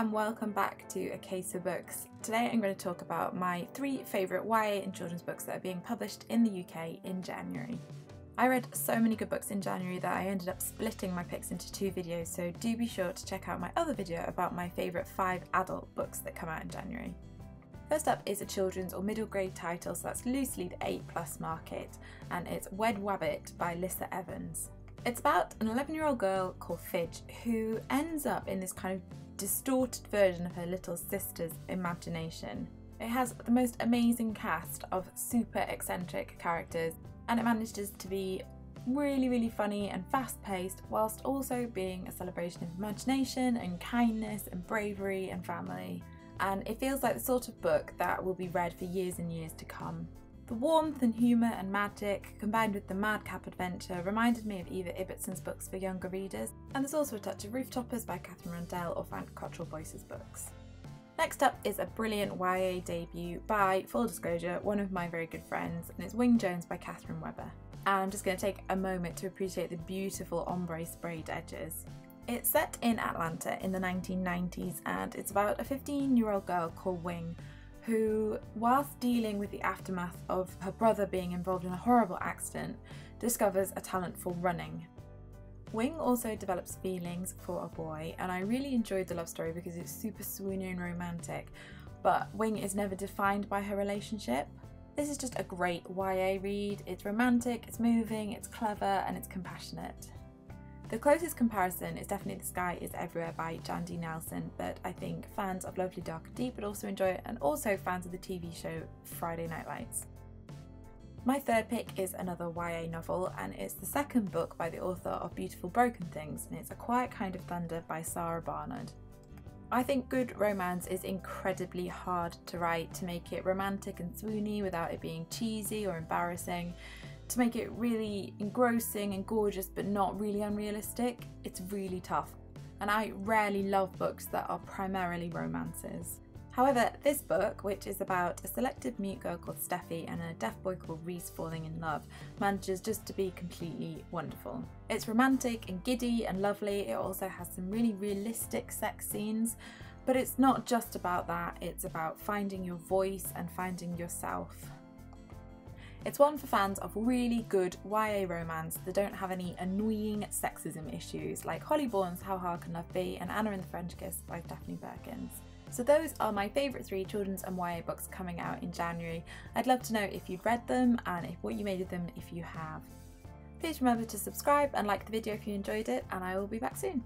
and welcome back to A Case of Books. Today I'm going to talk about my 3 favourite YA and children's books that are being published in the UK in January. I read so many good books in January that I ended up splitting my picks into 2 videos, so do be sure to check out my other video about my favourite 5 adult books that come out in January. First up is a children's or middle grade title, so that's loosely the 8+ market, and it's Wabbit by Lissa Evans. It's about an 11-year-old girl called Fidge who ends up in this kind of distorted version of her little sister's imagination. It has the most amazing cast of super eccentric characters, and it manages to be really funny and fast-paced whilst also being a celebration of imagination and kindness and bravery and family. And it feels like the sort of book that will be read for years and years to come. The warmth and humour and magic, combined with the madcap adventure, reminded me of Eva Ibbetson's books for younger readers, and there's also a touch of Rooftopers by Catherine Rundell or Frank Cottrell Boyce's books. Next up is a brilliant YA debut by, full disclosure, one of my very good friends, and it's Wing Jones by Catherine Webber. And I'm just going to take a moment to appreciate the beautiful ombre sprayed edges. It's set in Atlanta in the 1990s, and it's about a 15-year-old girl called Wing who, whilst dealing with the aftermath of her brother being involved in a horrible accident, discovers a talent for running. Wing also develops feelings for a boy, and I really enjoyed the love story because it's super swoony and romantic, but Wing is never defined by her relationship. This is just a great YA read. It's romantic, it's moving, it's clever, and it's compassionate. The closest comparison is definitely The Sky is Everywhere by Jandy Nelson, but I think fans of Lovely Dark and Deep would also enjoy it, and also fans of the TV show Friday Night Lights. My third pick is another YA novel, and it's the second book by the author of Beautiful Broken Things, and it's A Quiet Kind of Thunder by Sarah Barnard. I think good romance is incredibly hard to write, to make it romantic and swoony without it being cheesy or embarrassing. To make it really engrossing and gorgeous but not really unrealistic, it's really tough, and I rarely love books that are primarily romances. However, this book, which is about a selective mute girl called Steffi and a deaf boy called Reese falling in love, manages just to be completely wonderful. It's romantic and giddy and lovely. It also has some really realistic sex scenes, but it's not just about that, it's about finding your voice and finding yourself. It's one for fans of really good YA romance that don't have any annoying sexism issues, like Holly Bourne's How Hard Can Love Be and Anna and the French Kiss by Daphne Perkins. So those are my favourite 3 children's and YA books coming out in January. I'd love to know if you'd read them and what you made of them if you have. Please remember to subscribe and like the video if you enjoyed it, and I will be back soon.